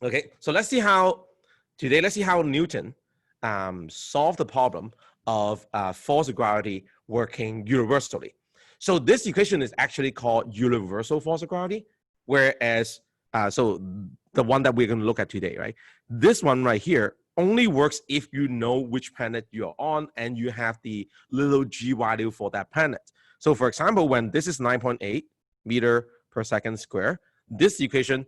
Okay, so let's see how Newton solved the problem of force of gravity working universally. So this equation is actually called universal force of gravity, whereas so the one that we're going to look at today, right? This one right here only works if you know which planet you're on and you have the little g value for that planet. So for example, when this is 9.8 meter per second square, this equation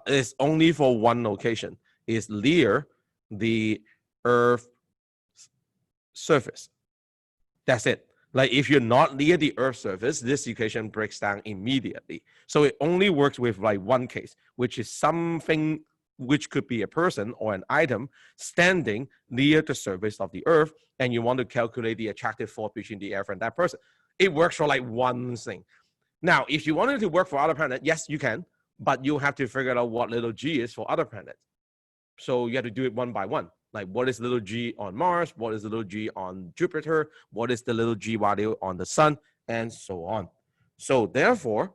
is only for one location, is near the Earth surface. That's it. Like if you're not near the Earth's surface, this equation breaks down immediately. So it only works with like one case, which is something which could be a person or an item standing near the surface of the Earth, and you want to calculate the attractive force between the Earth and that person. It works for like one thing. Now, if you wanted to work for other planets, yes, you can, but you have to figure out what little g is for other planets. So you have to do it one by one. Like what is little g on Mars? What is the little g on Jupiter? What is the little g value on the sun? And so on. So therefore,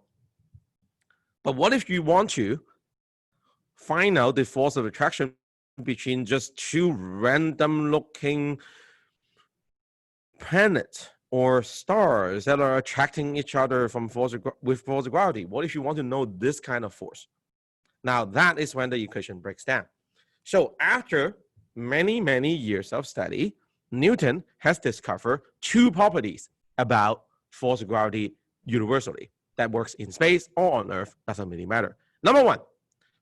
but what if you want to find out the force of attraction between just two random looking planets or stars that are attracting each other from with force of gravity? What if you want to know this kind of force? Now that is when the equation breaks down. So after many, many years of study, Newton has discovered two properties about force of gravity universally that works in space or on Earth, doesn't really matter. Number one,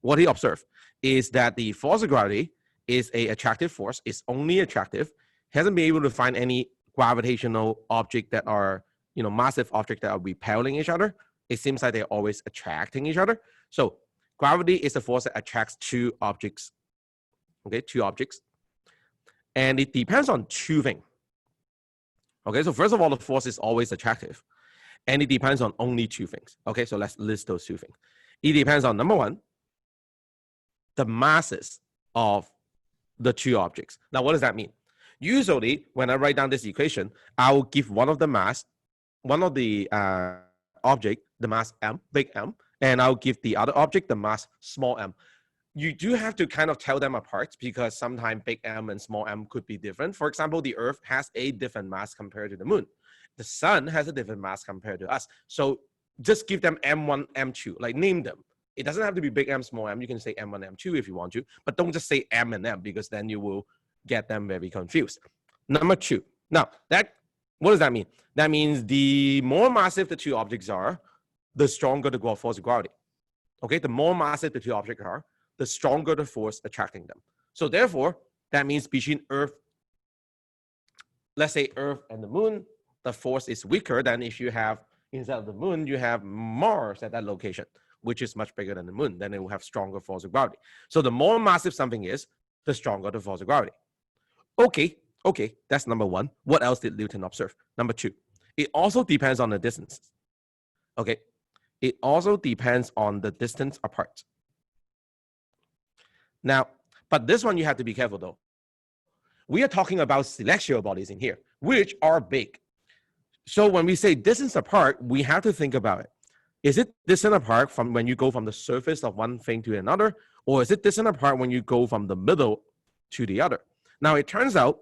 what he observed is that the force of gravity is an attractive force. It's only attractive. He hasn't been able to find any gravitational object that are, massive objects that are repelling each other. It seems like they're always attracting each other. So gravity is the force that attracts two objects. Okay, two objects. And it depends on two things. Okay, so first of all, the force is always attractive. And it depends on only two things. Okay, so let's list those two things. It depends on, number one, the masses of the two objects. Now, what does that mean? Usually, when I write down this equation, I will give one of the object the mass m, big M, and I'll give the other object the mass small m. You do have to kind of tell them apart because sometimes big M and small m could be different. For example, the Earth has a different mass compared to the moon. The sun has a different mass compared to us. So just give them M1, M2, like name them. It doesn't have to be big M, small m. You can say M1, M2 if you want to, but don't just say M and M because then you will get them very confused. Number two. Now, what does that mean? That means the more massive the two objects are, the stronger the force of gravity. Okay, the more massive the two objects are, the stronger the force attracting them. So therefore, that means between Earth, let's say Earth and the moon, the force is weaker than if you have, instead of the moon, you have Mars at that location, which is much bigger than the moon. Then it will have stronger force of gravity. So the more massive something is, the stronger the force of gravity. Okay, that's number one. What else did Newton observe? Number two, it also depends on the distances. Okay, it also depends on the distance apart. Now, but this one you have to be careful though. We are talking about celestial bodies in here, which are big. So when we say distance apart, we have to think about it. Is it distant apart from when you go from the surface of one thing to another, or is it distant apart when you go from the middle to the other? Now, it turns out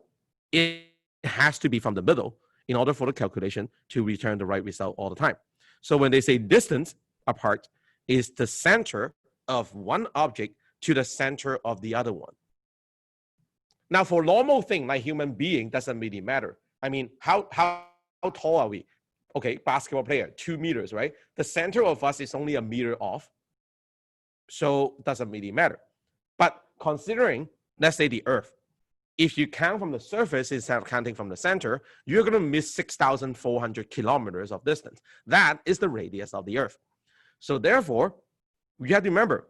it has to be from the middle in order for the calculation to return the right result all the time. So when they say distance apart is the center of one object to the center of the other one. Now, for normal thing like human being, doesn't really matter. I mean, how tall are we? Okay, basketball player, 2 meters, right? The center of us is only a meter off, so doesn't really matter. But considering, let's say the Earth, if you count from the surface instead of counting from the center, you're going to miss 6,400 kilometers of distance. That is the radius of the Earth. So therefore, you have to remember,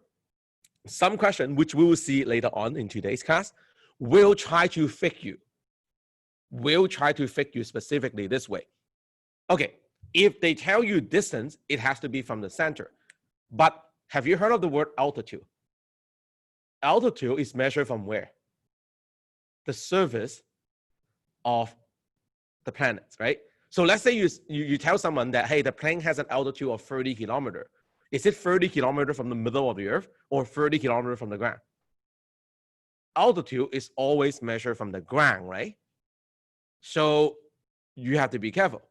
some question, which we will see later on in today's class, will try to fit you specifically this way. Okay, if they tell you distance, it has to be from the center. But have you heard of the word altitude? Altitude is measured from where? The surface of the planets, right? So let's say you tell someone that, hey, the plane has an altitude of 30 kilometers. Is it 30 kilometers from the middle of the Earth or 30 kilometers from the ground? Altitude is always measured from the ground, right? So you have to be careful.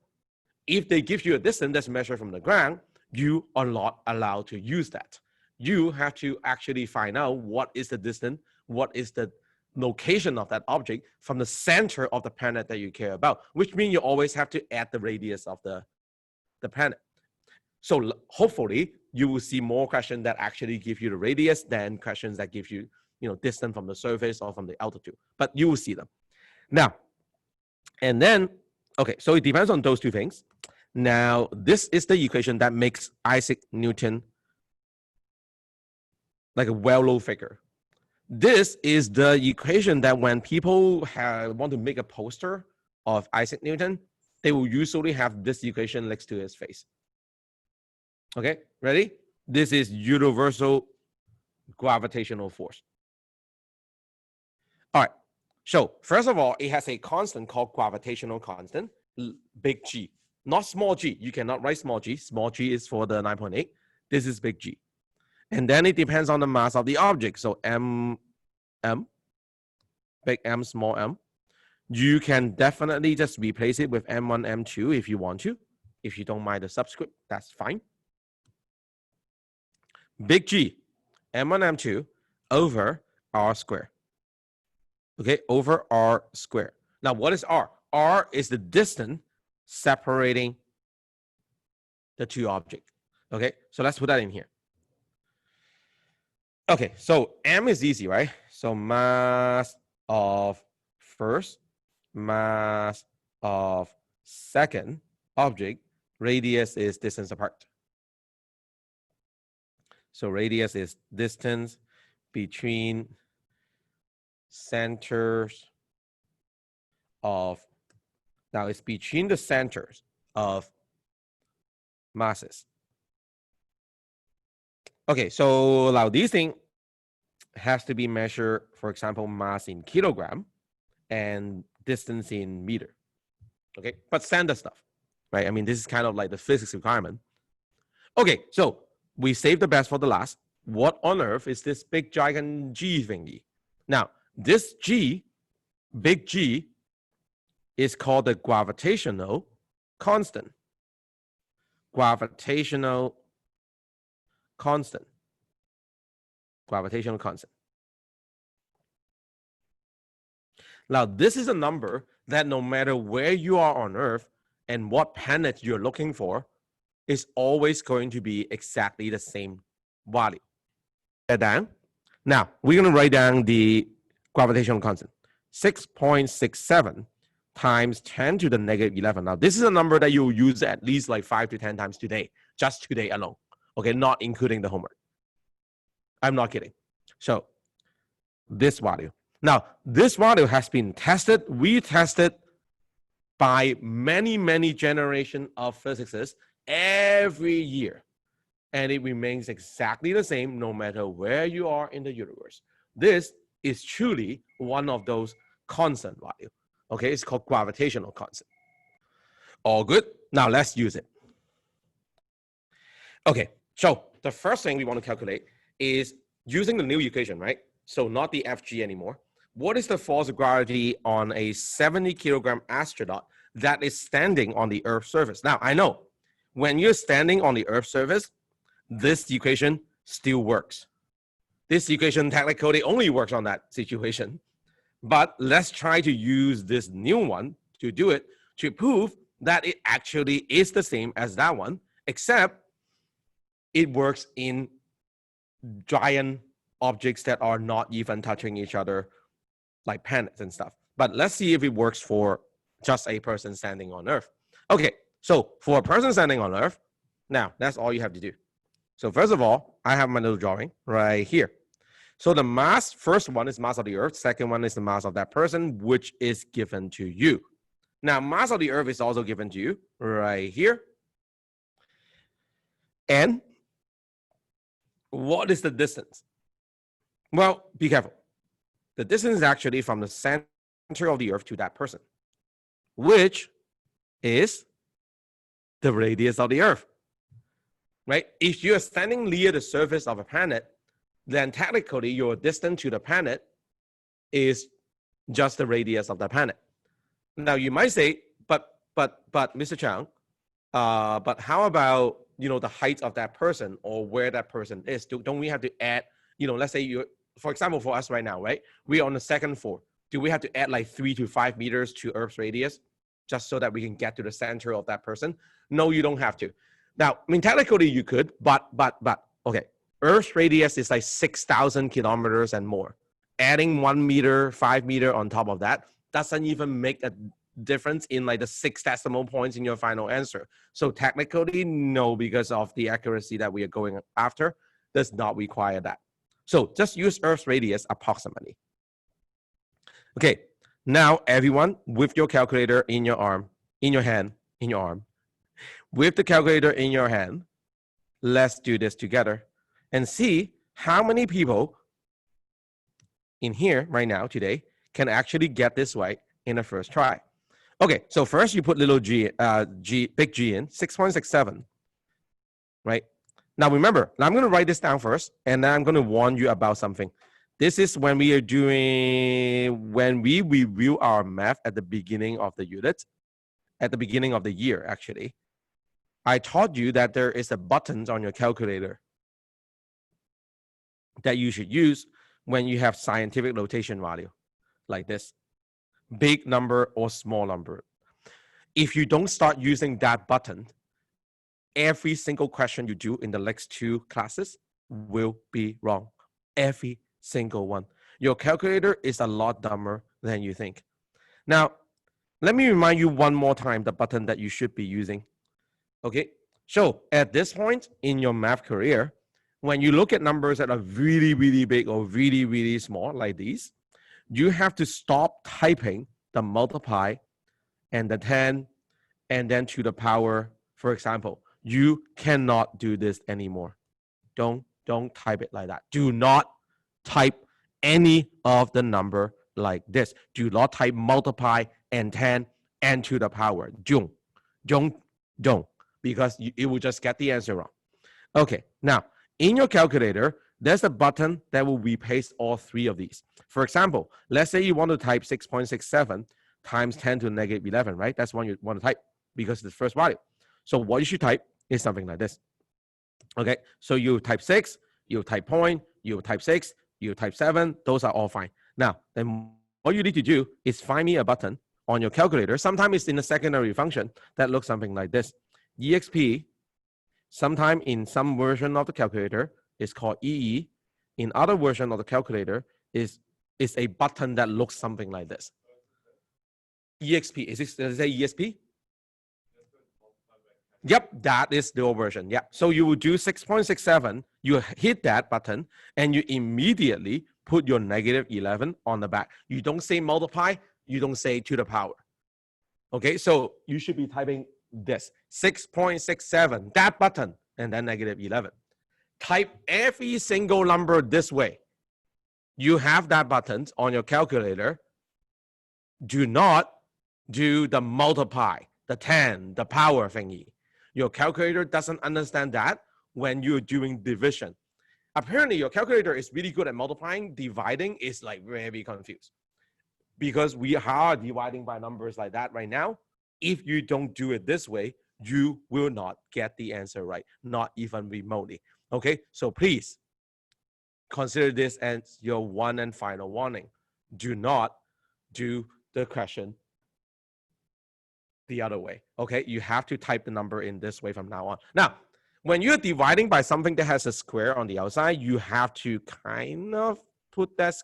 If they give you a distance that's measured from the ground, you are not allowed to use that. You have to actually find out what is the distance, what is the location of that object from the center of the planet that you care about, which means you always have to add the radius of the planet. So hopefully you will see more questions that actually give you the radius than questions that give you, distance from the surface or from the altitude, but you will see them. Now, and then, okay, so it depends on those two things. Now, this is the equation that makes Isaac Newton like a well-known figure. This is the equation that when people want to make a poster of Isaac Newton, they will usually have this equation next to his face. Okay, ready? This is universal gravitational force. All right, so first of all, it has a constant called gravitational constant, big G. Not small g. You cannot write small g. Small g is for the 9.8. This is big G. And then it depends on the mass of the object. So m, big M, small m. You can definitely just replace it with m1, m2 if you want to. If you don't mind the subscript, that's fine. Big G, m1, m2 over r squared. Okay, over r squared. Now, what is r? R is the distance separating the two objects. Okay, so let's put that in here. Okay, so m is easy, right? So mass of first, mass of second object, radius is distance apart. So radius is distance between centers of, now it's between the centers of masses. Okay, so now these things has to be measured, for example, mass in kilogram and distance in meter. Okay, but standard stuff, right? I mean, this is kind of like the physics requirement. Okay, so we saved the best for the last. What on earth is this big giant G thingy? Now, this G, big G, is called the gravitational constant. Gravitational constant. Gravitational constant. Now, this is a number that no matter where you are on Earth and what planet you're looking for, is always going to be exactly the same value. That down. Now, we're going to write down the gravitational constant. 6.67 times 10 to the negative 11. Now, this is a number that you'll use at least like 5 to 10 times today, just today alone. Okay, not including the homework. I'm not kidding. So, this value. Now, this value has been tested, retested by many, many generations of physicists every year. And it remains exactly the same no matter where you are in the universe. This is truly one of those constant values. Okay, it's called gravitational constant. All good. Now let's use it. Okay, so the first thing we want to calculate is using the new equation, right? So not the FG anymore. What is the force of gravity on a 70 kilogram astronaut that is standing on the Earth's surface? Now, I know when you're standing on the Earth's surface, this equation still works. This equation technically only works on that situation. But let's try to use this new one to do it, to prove that it actually is the same as that one, except it works in giant objects that are not even touching each other, like planets and stuff. But let's see if it works for just a person standing on Earth. Okay, so for a person standing on Earth, now that's all you have to do. So first of all, I have my little drawing right here. So the mass, first one is mass of the Earth. Second one is the mass of that person, which is given to you. Now, mass of the Earth is also given to you right here. And what is the distance? Well, be careful. The distance is actually from the center of the Earth to that person, which is the radius of the Earth. right? If you're standing near the surface of a planet, then technically your distance to the planet is just the radius of the planet. Now you might say, but Mr. Chang, but how about, the height of that person or where that person is? Don't we have to add, let's say you're, for example, for us right now, right? We're on the second floor. Do we have to add like 3 to 5 meters to Earth's radius just so that we can get to the center of that person? No, you don't have to. Now, I mean, technically you could, but, okay. Earth's radius is like 6,000 kilometers and more. Adding 1 meter, 5 meter on top of that doesn't even make a difference in like the 6 decimal points in your final answer. So technically, no, because of the accuracy that we are going after, does not require that. So just use Earth's radius approximately. Okay, now everyone with your calculator in your arm, in your hand, in your arm, with the calculator in your hand, let's do this together and see how many people in here right now today can actually get this right in the first try. Okay, so first you put little g, big G in, 6.67, right? Now remember, I'm going to write this down first, and then I'm going to warn you about something. This is when we review our math at the beginning of the unit, at the beginning of the year, actually. I taught you that there is a button on your calculator that you should use when you have scientific notation value, like this. Big number or small number. If you don't start using that button, every single question you do in the next 2 classes will be wrong. Every single one. Your calculator is a lot dumber than you think. Now, let me remind you one more time the button that you should be using. Okay, so at this point in your math career, when you look at numbers that are really, really big or really, really small like these, you have to stop typing the multiply and the 10 and then to the power, for example. You cannot do this anymore. Don't type it like that. Do not type any of the number like this. Do not type multiply and 10 and to the power. Don't, because it will just get the answer wrong. Okay, now in your calculator, there's a button that will replace all 3 of these. For example, let's say you want to type 6.67 times 10 to the negative 11, right? That's one you want to type because it's the first value. So what you should type is something like this. Okay, so you type 6, you type point, you type 6, you type 7, those are all fine. Now, then all you need to do is find me a button on your calculator. Sometimes it's in a secondary function that looks something like this. EXP, sometime in some version of the calculator, is called EE. In other version of the calculator is a button that looks something like this. EXP, does it say ESP? Yep, that is the old version. Yeah, so you will do 6.67, you hit that button, and you immediately put your negative 11 on the back. You don't say multiply, you don't say to the power. Okay, so you should be typing this, 6.67, that button, and then negative 11. Type every single number this way. You have that button on your calculator. Do not do the multiply, the 10, the power thingy. Your calculator doesn't understand that when you're doing division. Apparently, your calculator is really good at multiplying. Dividing is like very confused. Because we are dividing by numbers like that right now. If you don't do it this way, you will not get the answer right, not even remotely. Okay, so please consider this as your one and final warning. Do not do the question the other way. Okay, you have to type the number in this way from now on. Now, when you're dividing by something that has a square on the outside, you have to kind of put that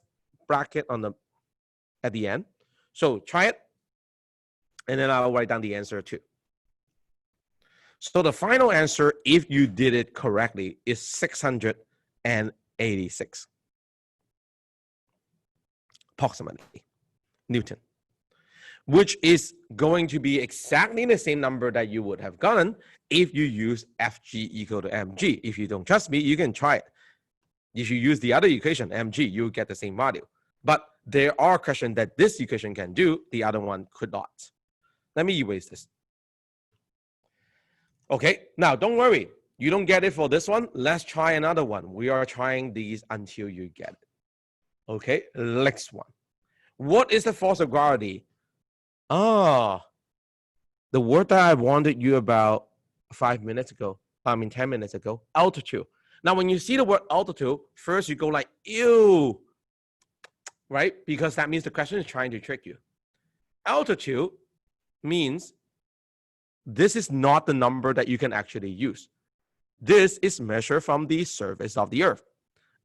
bracket on at the end. So try it, and then I'll write down the answer too. So the final answer, if you did it correctly, is 686, approximately, Newton, which is going to be exactly the same number that you would have gotten if you use FG equal to mg. If you don't trust me, you can try it. If you use the other equation, mg, you'll get the same value. But there are questions that this equation can do, the other one could not. Let me erase this. Okay, now don't worry. You don't get it for this one, let's try another one. We are trying these until you get it. Okay, next one. What is the force of gravity? The word that I warned you about 10 minutes ago, altitude. Now, when you see the word altitude, first you go like, ew, right? Because that means the question is trying to trick you. Altitude means this is not the number that you can actually use. This is measured from the surface of the earth.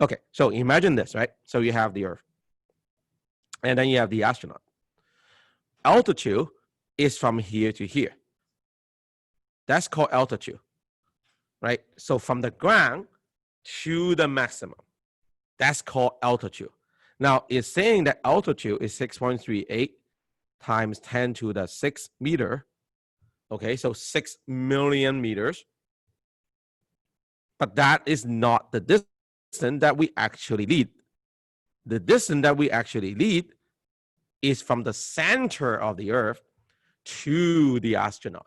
Okay, so imagine this, right? So you have the earth, and then you have the astronaut. Altitude is from here to here. That's called altitude, right? So from the ground to the maximum, that's called altitude. Now, it's saying that altitude is 6.38 times 10 to the 6 meter. Okay, so 6 million meters. But that is not the distance that we actually lead. The distance that we actually lead is from the center of the earth to the astronaut.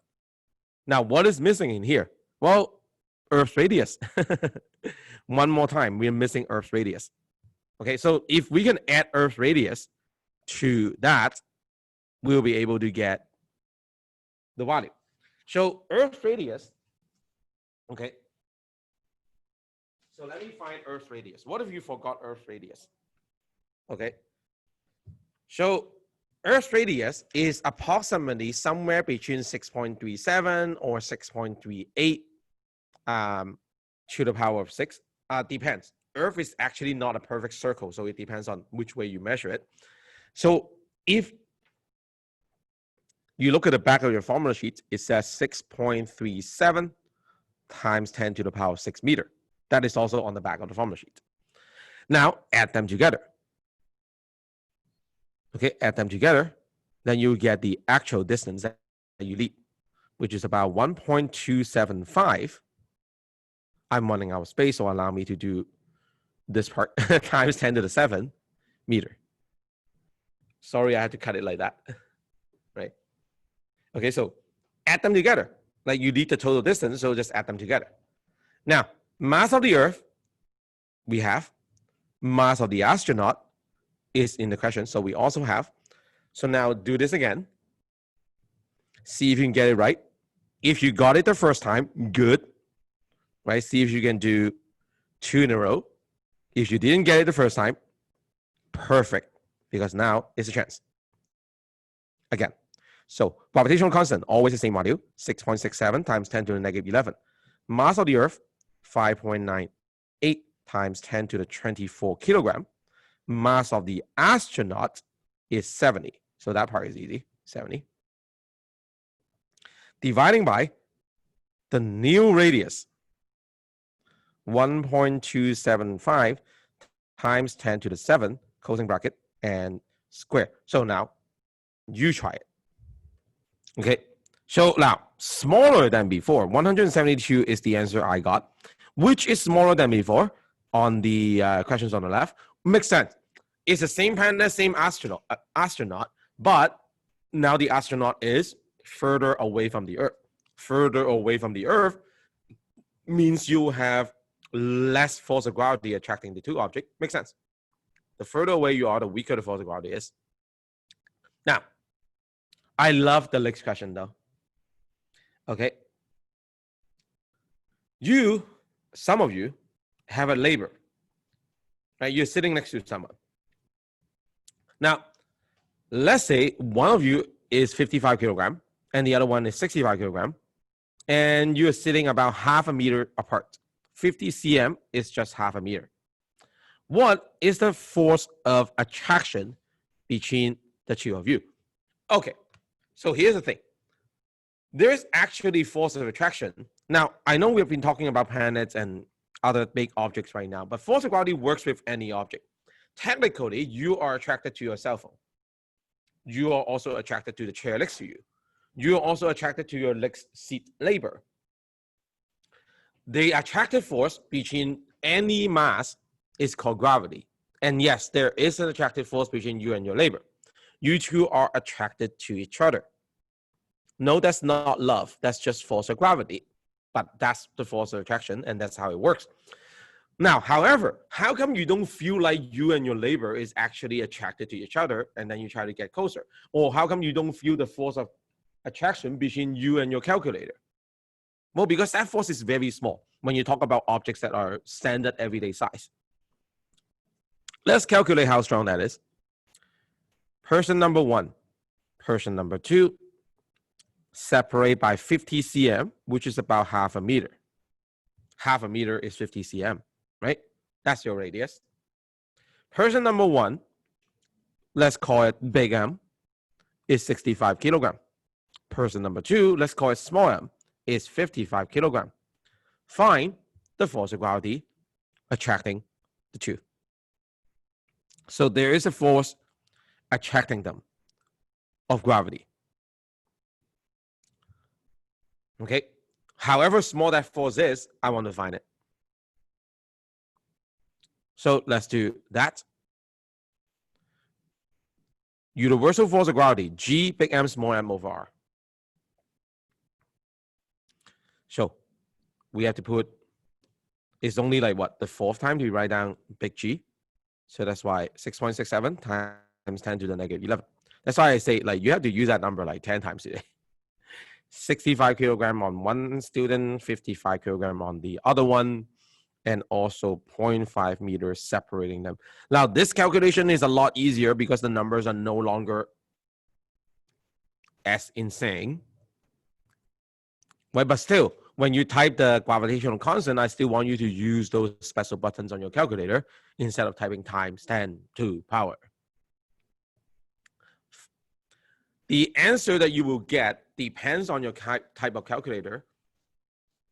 Now, what is missing in here? Well, Earth's radius. One more time, we're missing Earth's radius. Okay, so if we can add Earth's radius to that, we'll be able to get the value. So Earth's radius, okay. So let me find Earth's radius. What if you forgot Earth's radius? Okay. So Earth's radius is approximately somewhere between 6.37 or 6.38 to the power of 6. Depends. Earth is actually not a perfect circle, so it depends on which way you measure it. So if you look at the back of your formula sheet, it says 6.37 times 10 to the power of 6 meter. That is also on the back of the formula sheet. Now, add them together. Okay, add them together, then you get the actual distance that you lead, which is about 1.275. I'm running out of space, so allow me to do this part times 10 to the 7 meter. Sorry, I had to cut it like that, right? Okay, so add them together. Like you need the total distance, so just add them together. Now, mass of the Earth, we have. Mass of the astronaut is in the question, so we also have. So now do this again. See if you can get it right. If you got it the first time, good. Right? See if you can do 2 in a row. If you didn't get it the first time, perfect. Because now it's a chance. Again. So gravitational constant, always the same value, 6.67 times 10 to the negative 11. Mass of the Earth, 5.98 times 10 to the 24 kilogram. Mass of the astronaut is 70. So that part is easy, 70. Dividing by the new radius, 1.275 times 10 to the 7, closing bracket, and square. So now, you try it. Okay, so now, smaller than before, 172 is the answer I got. Which is smaller than before on the questions on the left? Makes sense. It's the same planet, same astronaut, but now the astronaut is further away from the Earth. Further away from the Earth means you have less force of gravity attracting the two objects. Makes sense. The further away you are, the weaker the force of gravity is. Now, I love the next question though. Okay. Some of you have a labor, right? You're sitting next to someone. Now, let's say one of you is 55 kilogram and the other one is 65 kilogram, and you're sitting about half a meter apart. 50 cm is just half a meter. What is the force of attraction between the two of you? Okay, so here's the thing. There is actually force of attraction. Now, I know we've been talking about planets and other big objects right now, but force of gravity works with any object. Technically, you are attracted to your cell phone. You are also attracted to the chair next to you. You are also attracted to your next seat neighbor. The attractive force between any mass is called gravity. And yes, there is an attractive force between you and your neighbor. You two are attracted to each other. No, that's not love. That's just force of gravity. but that's the force of attraction, and that's how it works. Now, however, how come you don't feel like you and your neighbor is actually attracted to each other, and then you try to get closer? Or how come you don't feel the force of attraction between you and your calculator? Well, because that force is very small when you talk about objects that are standard everyday size. Let's calculate how strong that is. Person number 1, person number 2, separate by 50 cm, which is about half a meter. Half a meter is 50 cm, right? That's your radius. Person number 1, let's call it big M, is 65 kilogram. Person number 2, let's call it small m, is 55 kilogram. Find the force of gravity attracting the two. So there is a force attracting them of gravity. Okay. However small that force is, I want to find it. So let's do that. Universal force of gravity, G big M small m over R. So we have to put, it's only like what, the fourth time to write down big G. So that's why 6.67 times 10 to the negative 11. That's why I say like you have to use that number like 10 times today. 65 kilogram on one student, 55 kilogram on the other one, and also 0.5 meters separating them. Now this calculation is a lot easier because the numbers are no longer as insane. Right, but still, when you type the gravitational constant, I still want you to use those special buttons on your calculator instead of typing times 10 to power. The answer that you will get depends on your type of calculator.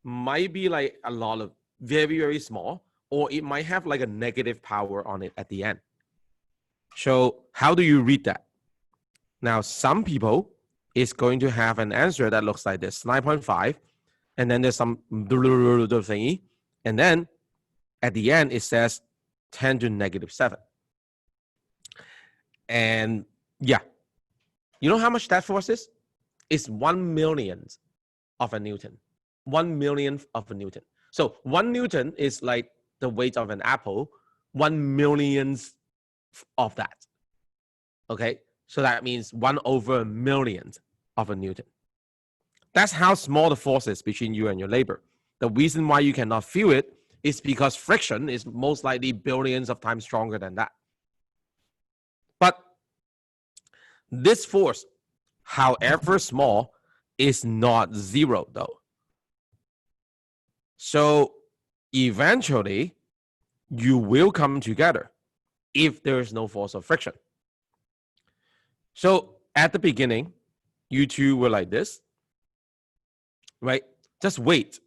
Might be like a lot of very, very small, or it might have like a negative power on it at the end. So how do you read that? Now, some people is going to have an answer that looks like this, 9.5. And then there's some thingy. And then at the end, it says 10 to negative 7. And yeah, you know how much that force is? It's 1 millionth of a Newton. 1 millionth of a Newton. So 1 Newton is like the weight of an apple. 1 millionth of that. Okay, so that means 1 over a millionth of a Newton. That's how small the force is between you and your neighbor. The reason why you cannot feel it is because friction is most likely billions of times stronger than that. But this force, however small, is not zero though. So eventually, you will come together if there is no force of friction. So at the beginning, you two were like this. Right? Just wait.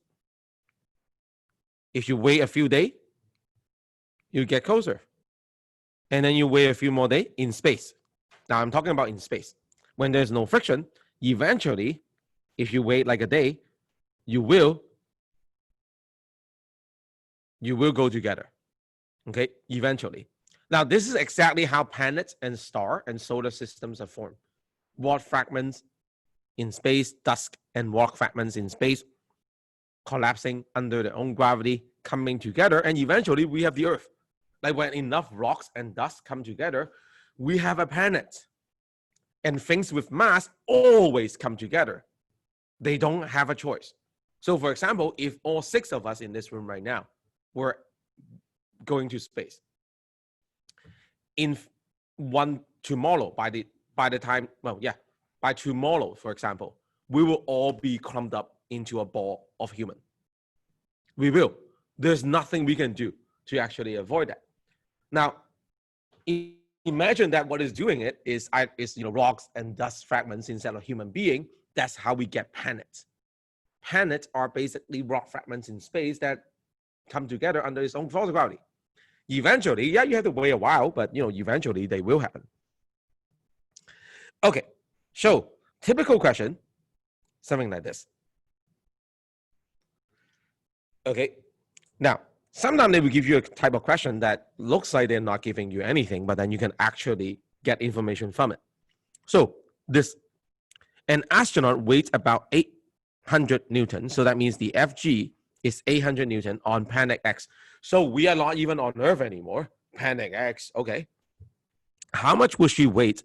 If you wait a few days, you get closer. And then you wait a few more days in space. Now I'm talking about in space. When there's no friction, eventually, if you wait like a day, you will go together. Okay? Eventually. Now this is exactly how planets and stars and solar systems are formed. What fragments in space, dust and rock fragments in space, collapsing under their own gravity, coming together, and eventually we have the Earth. Like when enough rocks and dust come together, we have a planet. And things with mass always come together. They don't have a choice. So for example, if all 6 of us in this room right now were going to space, in tomorrow, by tomorrow, for example, we will all be clumped up into a ball of human. We will. There's nothing we can do to actually avoid that. Now, imagine that what is doing it is rocks and dust fragments instead of human being. That's how we get planets. Planets are basically rock fragments in space that come together under its own force of gravity. Eventually, yeah, you have to wait a while, but eventually they will happen. Okay. So, typical question, something like this. Okay, now, sometimes they will give you a type of question that looks like they're not giving you anything, but then you can actually get information from it. So, an astronaut weighs about 800 Newton. So that means the FG is 800 Newton on planet X. So we are not even on Earth anymore. Planet X, okay. How much would she weigh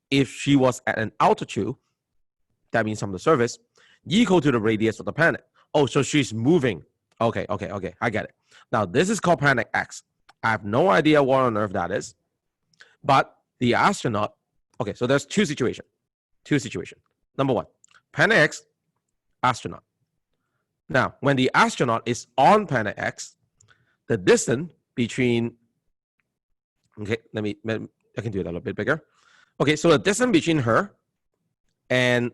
if she was at an altitude, that means from the surface, equal to the radius of the planet? Oh, so she's moving. Okay, I get it. Now, this is called planet X. I have no idea what on earth that is, but the astronaut, okay, so there's two situations. Number one, planet X, astronaut. Now, when the astronaut is on planet X, the distance between, okay, I can do it a little bit bigger. Okay, so the distance between her and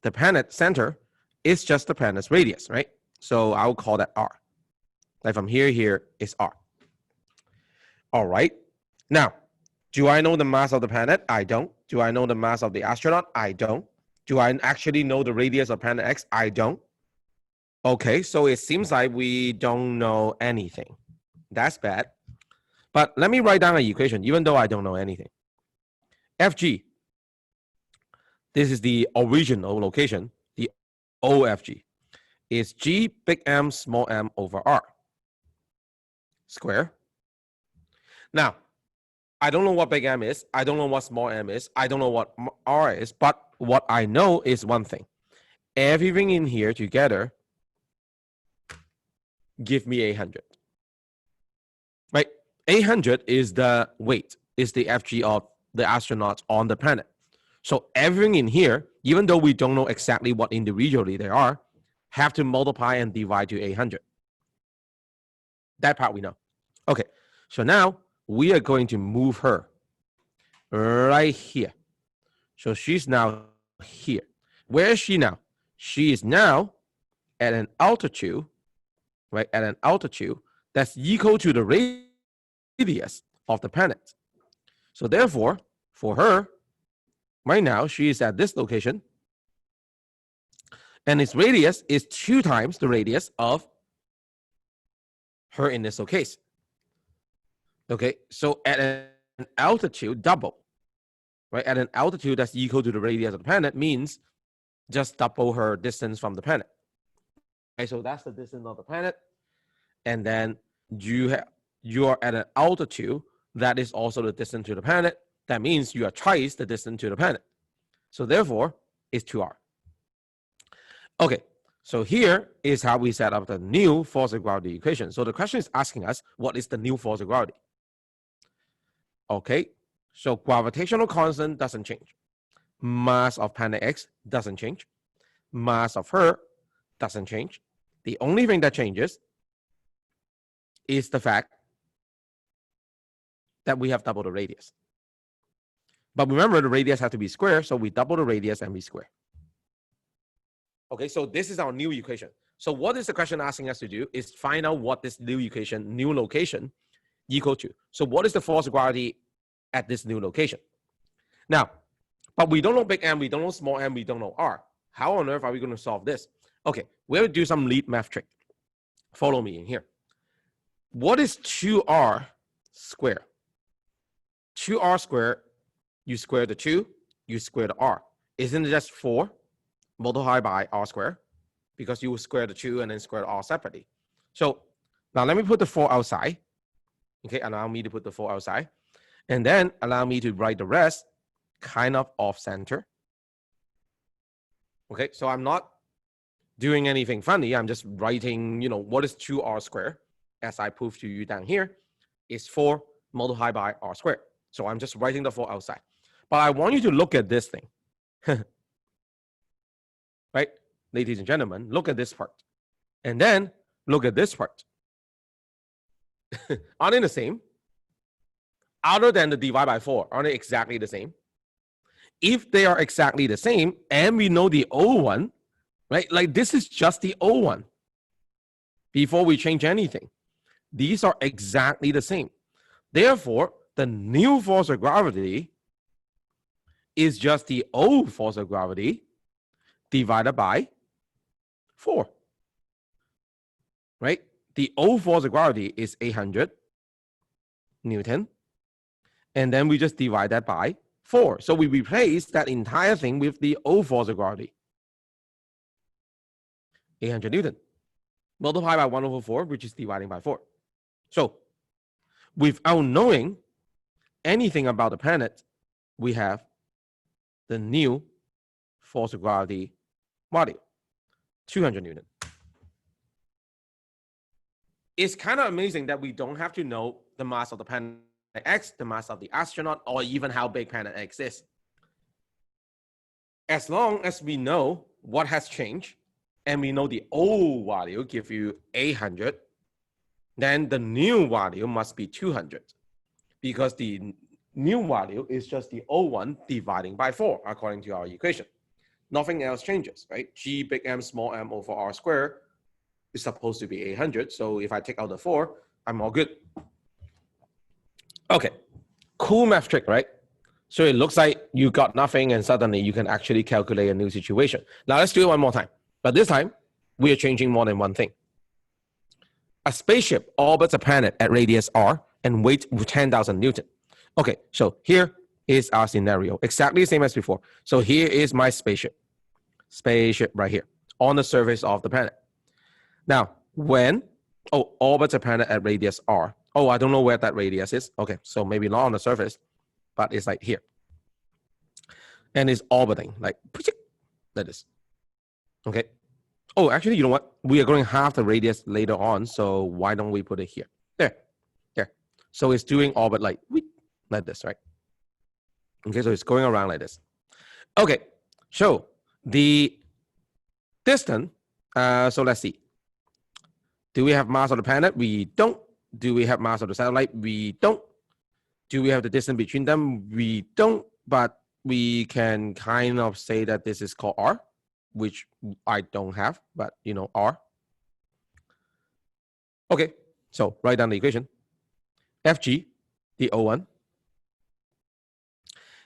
the planet center is just the planet's radius, right? So I'll call that R. Like from here is R. All right. Now, do I know the mass of the planet? I don't. Do I know the mass of the astronaut? I don't. Do I actually know the radius of planet X? I don't. Okay, so it seems like we don't know anything. That's bad. But let me write down an equation, even though I don't know anything. FG, this is the original location, the OFG, is G big M small m over R square. Now, I don't know what big M is. I don't know what small m is. I don't know what R is. But what I know is one thing. Everything in here together give me 800. Right? 800 is the weight, is the FG of the astronauts on the planet. So everything in here, even though we don't know exactly what individually they are, have to multiply and divide to 800. That part we know. Okay, so now we are going to move her right here. So she's now here. Where is she now? She is now at an altitude, right? At an altitude that's equal to the radius of the planet. So therefore, for her, right now, she is at this location, and its radius is 2 times the radius of her in this case. Okay, so at an altitude, double, right? At an altitude that's equal to the radius of the planet means just double her distance from the planet. Okay, so that's the distance of the planet, and then you are at an altitude that is also the distance to the planet. That means you are twice the distance to the planet. So therefore, it's 2R. Okay, so here is how we set up the new force of gravity equation. So the question is asking us, what is the new force of gravity? Okay, so gravitational constant doesn't change. Mass of planet X doesn't change. Mass of her doesn't change. The only thing that changes is the fact that we have double the radius. But remember, the radius has to be square, so we double the radius and we square. Okay, so this is our new equation. So what is the question asking us to do is find out what this new equation, new location, equal to. So what is the force of gravity at this new location? Now, but we don't know big M, we don't know small m, we don't know R. How on earth are we going to solve this? Okay, we're going to do some lead math trick. Follow me in here. What is 2R squared? 2R squared, you square the 2, you square the R. Isn't it just 4 multiplied by R squared? Because you will square the 2 and then square the R separately. So now let me put the 4 outside. Okay, allow me to put the 4 outside. And then allow me to write the rest kind of off center. Okay, so I'm not doing anything funny. I'm just writing, what is 2R squared? As I prove to you down here, is 4 multiplied by R squared. So I'm just writing the 4 outside. But I want you to look at this thing. Right? Ladies and gentlemen, look at this part. And then look at this part. Aren't they the same? Other than the divide by 4, aren't they exactly the same? If they are exactly the same, and we know the old one, right? Like this is just the old one. Before we change anything. These are exactly the same. Therefore, the new force of gravity is just the old force of gravity divided by 4. Right? The old force of gravity is 800 Newton. And then we just divide that by 4. So we replace that entire thing with the old force of gravity. 800 Newton. Multiply by 1 over 4, which is dividing by 4. So without knowing anything about the planet, we have the new force of gravity module, 200 Newton. It's kind of amazing that we don't have to know the mass of the planet X, the mass of the astronaut, or even how big planet X is. As long as we know what has changed, and we know the old value give you 800, then the new value must be 200, because the new value is just the old one dividing by 4, according to our equation. Nothing else changes, right? G big M small m over R squared is supposed to be 800. So if I take out the 4, I'm all good. Okay, cool math trick, right? So it looks like you got nothing and suddenly you can actually calculate a new situation. Now let's do it one more time. But this time, we are changing more than one thing. A spaceship orbits a planet at radius r and weight 10,000 Newton. Okay, so here is our scenario, exactly the same as before. So here is my spaceship right here on the surface of the planet. Now, when orbits a planet at radius r. Oh, I don't know where that radius is. Okay, so maybe not on the surface, but it's like here. And it's orbiting like this. Okay. Oh, actually, you know what? We are going half the radius later on, so why don't we put it here? There. So it's doing orbit like this, right? Okay, so it's going around like this. Okay, so the distance, so let's see. Do we have mass of the planet? We don't. Do we have mass of the satellite? We don't. Do we have the distance between them? We don't, but we can kind of say that this is called R, which I don't have, but you know, R. Okay, so write down the equation. Fg, the O1,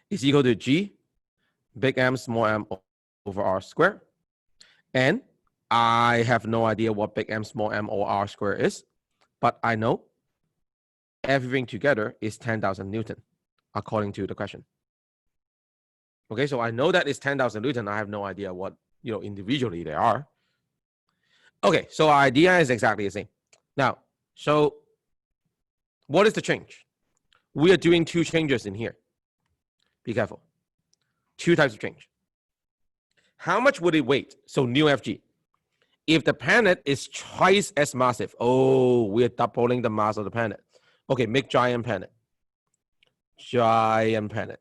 is equal to G, big M, small m over R squared. And I have no idea what big M, small m or R squared is, but I know everything together is 10,000 Newton, according to the question. Okay, so I know that it's 10,000 Newton. I have no idea what, you know, individually they are. Okay, so our idea is exactly the same. Now, so what is the change? We are doing two changes in here. Be careful. Two types of change. How much would it weight? So new Fg. If the planet is twice as massive, oh, we're doubling the mass of the planet. Okay, make giant planet. Giant planet.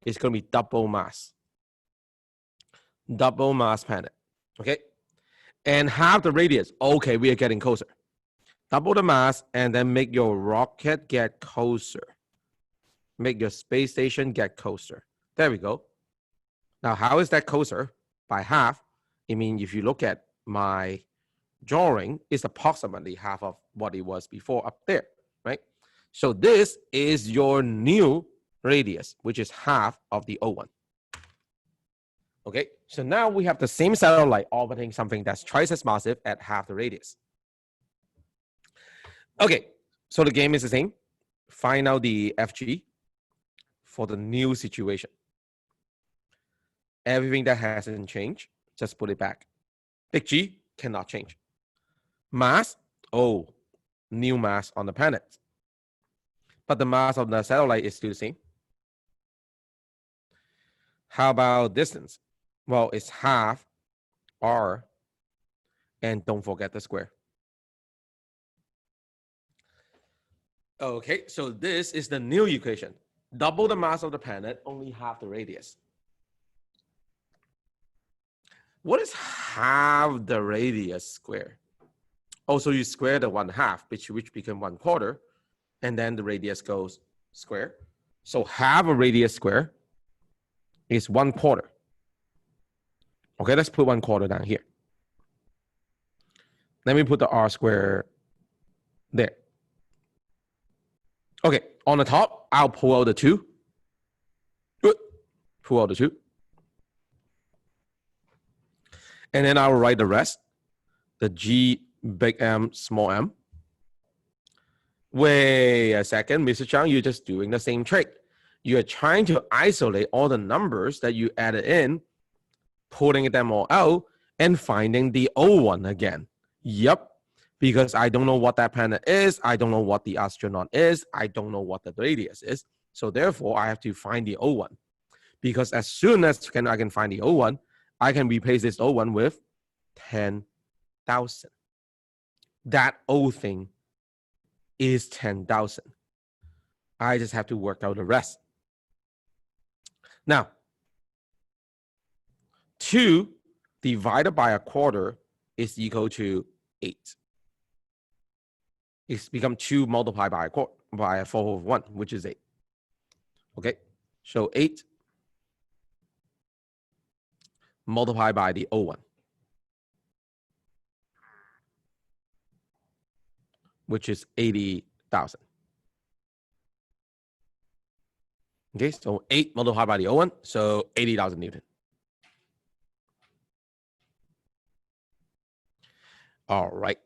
It's going to be double mass. Double mass planet. Okay? And half the radius. Okay, we are getting closer. Double the mass and then make your rocket get closer. Make your space station get closer. There we go. Now, how is that closer? By half. I mean, if you look at my drawing, it's approximately half of what it was before up there, right? So this is your new radius, which is half of the O1. Okay, so now we have the same satellite orbiting something that's twice as massive at half the radius. Okay, so the game is the same. Find out the Fg for the new situation. Everything that hasn't changed, just put it back. Big G cannot change. Mass, oh, new mass on the planet. But the mass of the satellite is still the same. How about distance? Well, it's half R, and don't forget the square. Okay, so this is the new equation. Double the mass of the planet, only half the radius. What is half the radius square? Oh, so you square the 1/2, which become 1/4, and then the radius goes square. So half a radius square is 1/4. Okay, let's put 1/4 down here. Let me put the R square there. Okay, on the top, I'll pull out the 2. Good. Pull out the 2. And then I'll write the rest. The G big M small m. Wait a second, Mr. Chang, you're just doing the same trick. You're trying to isolate all the numbers that you added in, putting them all out, and finding the O1 again. Yep, because I don't know what that planet is. I don't know what the astronaut is. I don't know what the radius is. So therefore, I have to find the O1. Because as soon as I can find the O1, I can replace this O1 with 10,000. That O thing is 10,000. I just have to work out the rest. Now, 2 divided by a quarter is equal to 8. It's become 2 multiplied by a quarter, by a 4/1, which is 8. Okay, so 8 multiplied by the O1, which is 80,000. Okay, so 8 multiplied by the O1, so 80,000 Newton. All right.